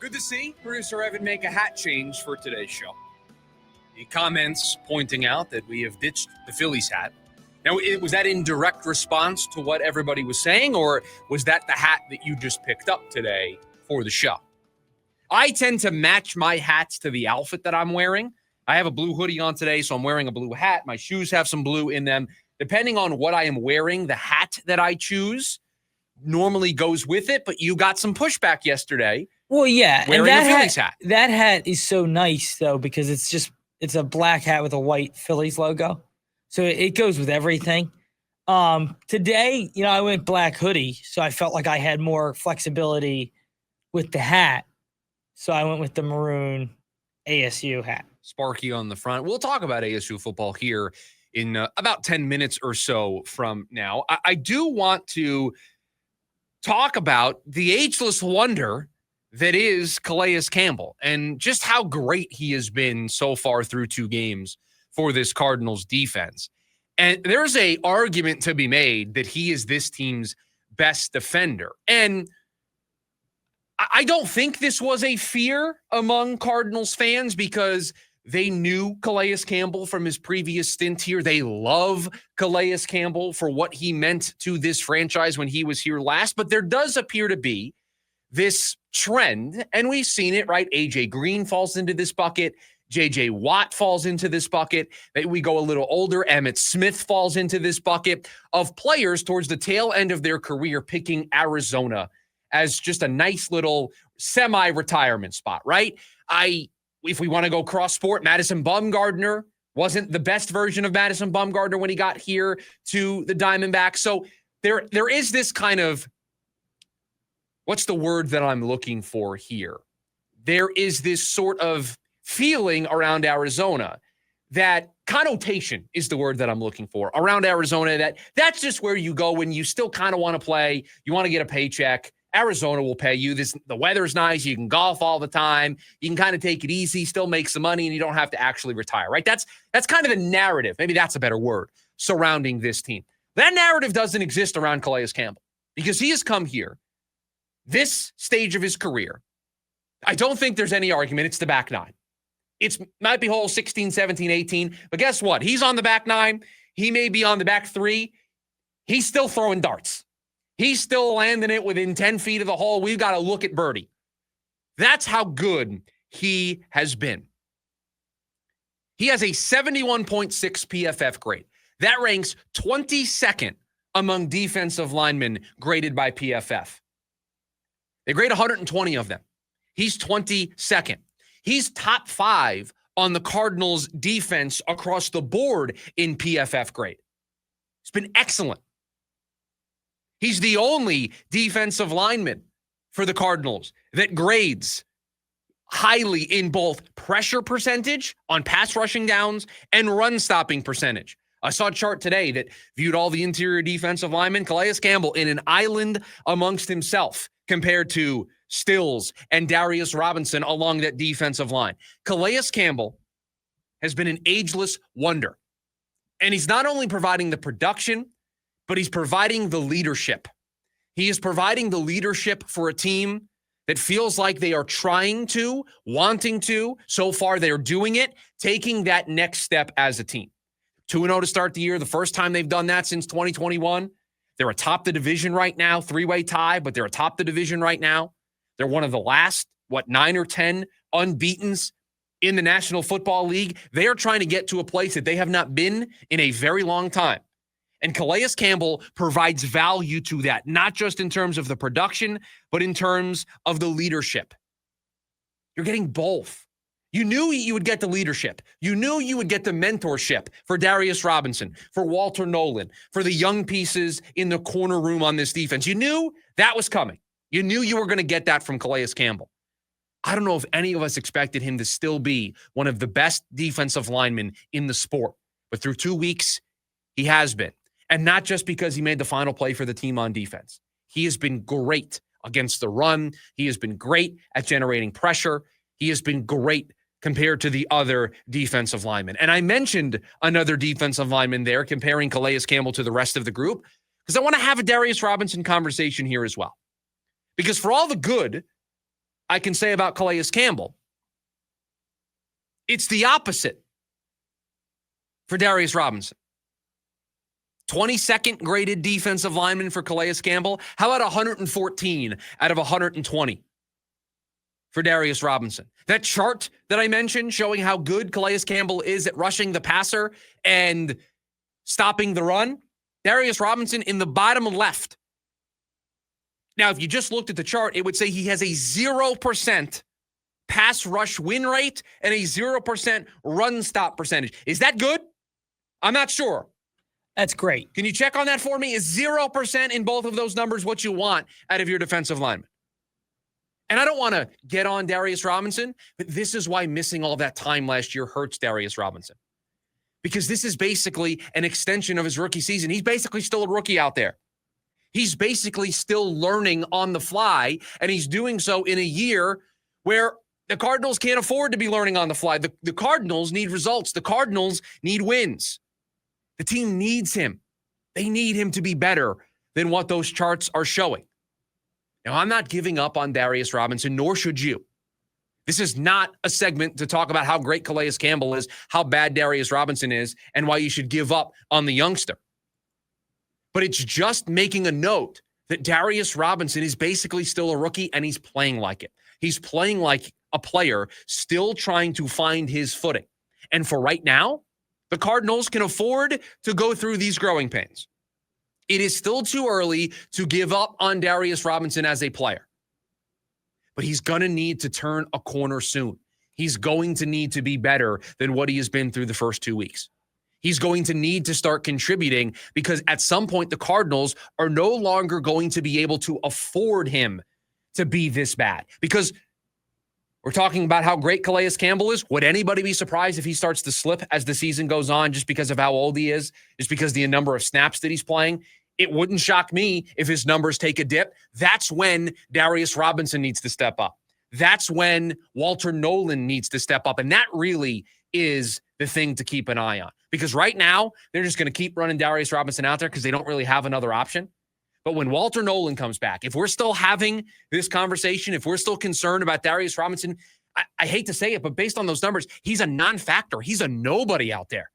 Good to see producer Evan make a hat change for today's show. The comments pointing out that we have ditched the Phillies hat. Now, was that in direct response to what everybody was saying, or was that the hat that you just picked up today for the show? I tend to match my hats to the outfit that I'm wearing. I have a blue hoodie on today, so I'm wearing a blue hat. My shoes have some blue in them. Depending on what I am wearing, the hat that I choose normally goes with it, but you got some pushback yesterday. Well, yeah, wearing and a Phillies hat. That hat is so nice, though, because it's a black hat with a white Phillies logo. So it goes with everything. Today, I went black hoodie, so I felt like I had more flexibility with the hat. So I went with the maroon ASU hat. Sparky on the front. We'll talk about ASU football here in about 10 minutes or so from now. I do want to talk about the ageless wonder that is Calais Campbell and just how great he has been so far through 2 games for this Cardinals defense. And there's an argument to be made that he is this team's best defender. And I don't think this was a fear among Cardinals fans because they knew Calais Campbell from his previous stint here. They love Calais Campbell for what he meant to this franchise when he was here last. But there does appear to be this trend, and we've seen it, right? AJ Green falls into this bucket. J.J. Watt falls into this bucket. We go a little older. Emmitt Smith falls into this bucket of players towards the tail end of their career picking Arizona as just a nice little semi-retirement spot, right? If we want to go cross-sport, Madison Bumgarner wasn't the best version of Madison Bumgarner when he got here to the Diamondbacks. So there is this kind of, what's the word that I'm looking for here? There is this sort of feeling around Arizona, that connotation is the word that I'm looking for, around Arizona, that's just where you go when you still kind of want to play, you want to get a paycheck. Arizona will pay you. The weather's nice. You can golf all the time. You can kind of take it easy, still make some money, and you don't have to actually retire, right? That's kind of the narrative. Maybe that's a better word surrounding this team. That narrative doesn't exist around Calais Campbell because he has come here, this stage of his career. I don't think there's any argument. It's the back 9. It might be hole 16, 17, 18, but guess what? He's on the back 9. He may be on the back 3. He's still throwing darts. He's still landing it within 10 feet of the hole. We've got to look at birdie. That's how good he has been. He has a 71.6 PFF grade. That ranks 22nd among defensive linemen graded by PFF. They grade 120 of them. He's 22nd. He's top 5 on the Cardinals defense across the board in PFF grade. It's been excellent. He's the only defensive lineman for the Cardinals that grades highly in both pressure percentage on pass rushing downs and run stopping percentage. I saw a chart today that viewed all the interior defensive linemen, Calais Campbell in an island amongst himself compared to Stills and Darius Robinson along that defensive line. Calais Campbell has been an ageless wonder. And he's not only providing the production, but he's providing the leadership. He is providing the leadership for a team that feels like they are trying to, wanting to. So far, they're doing it, taking that next step as a team. 2-0 to start the year, the first time they've done that since 2021. They're atop the division right now, 3-way tie, but they're atop the division right now. They're one of the last, 9 or 10 unbeatens in the National Football League. They are trying to get to a place that they have not been in a very long time. And Calais Campbell provides value to that, not just in terms of the production, but in terms of the leadership. You're getting both. You knew you would get the leadership. You knew you would get the mentorship for Darius Robinson, for Walter Nolan, for the young pieces in the corner room on this defense. You knew that was coming. You knew you were going to get that from Calais Campbell. I don't know if any of us expected him to still be one of the best defensive linemen in the sport. But through 2 weeks, he has been. And not just because he made the final play for the team on defense. He has been great against the run. He has been great at generating pressure. He has been great compared to the other defensive linemen. And I mentioned another defensive lineman there, comparing Calais Campbell to the rest of the group, because I want to have a Darius Robinson conversation here as well. Because for all the good I can say about Calais Campbell. It's the opposite for Darius Robinson. 22nd graded defensive lineman for Calais Campbell. How about 114 out of 120 for Darius Robinson? That chart that I mentioned showing how good Calais Campbell is at rushing the passer and stopping the run, Darius Robinson in the bottom left. Now, if you just looked at the chart, it would say he has a 0% pass rush win rate and a 0% run stop percentage. Is that good? I'm not sure. That's great. Can you check on that for me? Is 0% in both of those numbers what you want out of your defensive lineman? And I don't want to get on Darius Robinson, but this is why missing all that time last year hurts Darius Robinson. Because this is basically an extension of his rookie season. He's basically still a rookie out there. He's basically still learning on the fly, and he's doing so in a year where the Cardinals can't afford to be learning on the fly. The Cardinals need results. The Cardinals need wins. The team needs him. They need him to be better than what those charts are showing. Now, I'm not giving up on Darius Robinson, nor should you. This is not a segment to talk about how great Calais Campbell is, how bad Darius Robinson is, and why you should give up on the youngster. But it's just making a note that Darius Robinson is basically still a rookie, and he's playing like it. He's playing like a player still trying to find his footing. And for right now, the Cardinals can afford to go through these growing pains. It is still too early to give up on Darius Robinson as a player. But he's going to need to turn a corner soon. He's going to need to be better than what he has been through the first 2 weeks. He's going to need to start contributing because at some point the Cardinals are no longer going to be able to afford him to be this bad. Because we're talking about how great Calais Campbell is. Would anybody be surprised if he starts to slip as the season goes on just because of how old he is, just because of the number of snaps that he's playing? It wouldn't shock me if his numbers take a dip. That's when Darius Robinson needs to step up. That's when Walter Nolan needs to step up. And that really is the thing to keep an eye on. Because right now, they're just going to keep running Darius Robinson out there because they don't really have another option. But when Walter Nolan comes back, if we're still having this conversation, if we're still concerned about Darius Robinson, I hate to say it, but based on those numbers, he's a non-factor. He's a nobody out there.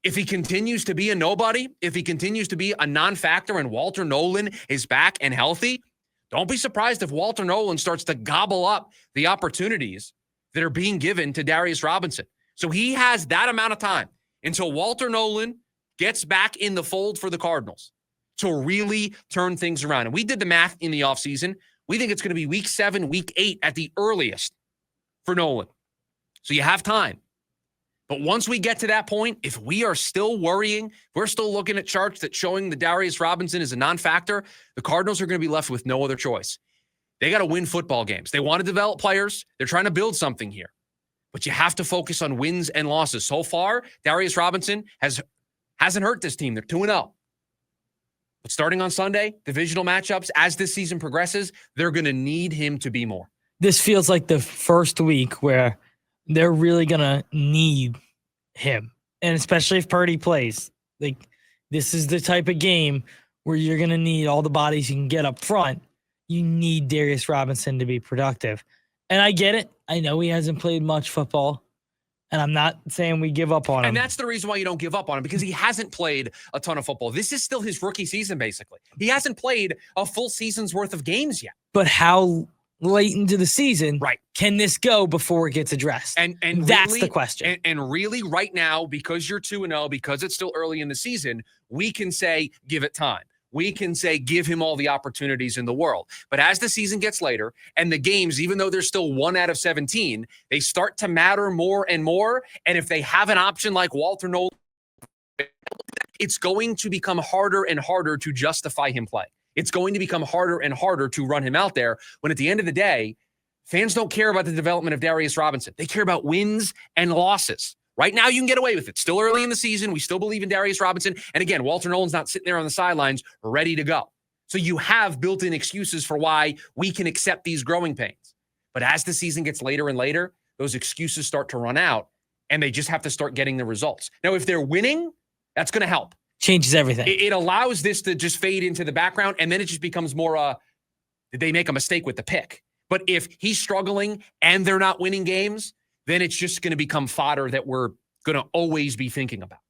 If he continues to be a nobody, if he continues to be a non-factor and Walter Nolan is back and healthy, don't be surprised if Walter Nolan starts to gobble up the opportunities that are being given to Darius Robinson. So he has that amount of time until Walter Nolan gets back in the fold for the Cardinals to really turn things around. And we did the math in the offseason. We think it's going to be week 7, week 8 at the earliest for Nolan. So you have time. But once we get to that point, if we are still worrying, we're still looking at charts that showing that Darius Robinson is a non-factor, the Cardinals are going to be left with no other choice. They got to win football games. They want to develop players. They're trying to build something here. But you have to focus on wins and losses. So far, Darius Robinson hasn't hurt this team. They're 2-0. But starting on Sunday, divisional matchups, as this season progresses, they're going to need him to be more. This feels like the first week where they're really going to need him. And especially if Purdy plays. Like, this is the type of game where you're going to need all the bodies you can get up front. You need Darius Robinson to be productive. And I get it. I know he hasn't played much football. And I'm not saying we give up on him. And that's the reason why you don't give up on him, because he hasn't played a ton of football. This is still his rookie season, basically. He hasn't played a full season's worth of games yet. But how late into the season right. can this go before it gets addressed? And that's really, the question. And really right now, because you're 2-0, because it's still early in the season, we can say, give it time. We can say, give him all the opportunities in the world. But as the season gets later and the games, even though they're still 1 out of 17, they start to matter more and more. And if they have an option like Walter Nolan, it's going to become harder and harder to justify him play. It's going to become harder and harder to run him out there when at the end of the day, fans don't care about the development of Darius Robinson. They care about wins and losses. Right now, you can get away with it. Still early in the season. We still believe in Darius Robinson. And again, Walter Nolan's not sitting there on the sidelines ready to go. So you have built-in excuses for why we can accept these growing pains. But as the season gets later and later, those excuses start to run out, and they just have to start getting the results. Now, if they're winning, that's going to help. Changes everything. It allows this to just fade into the background, and then it just becomes more, did they make a mistake with the pick? But if he's struggling and they're not winning games, then it's just going to become fodder that we're going to always be thinking about.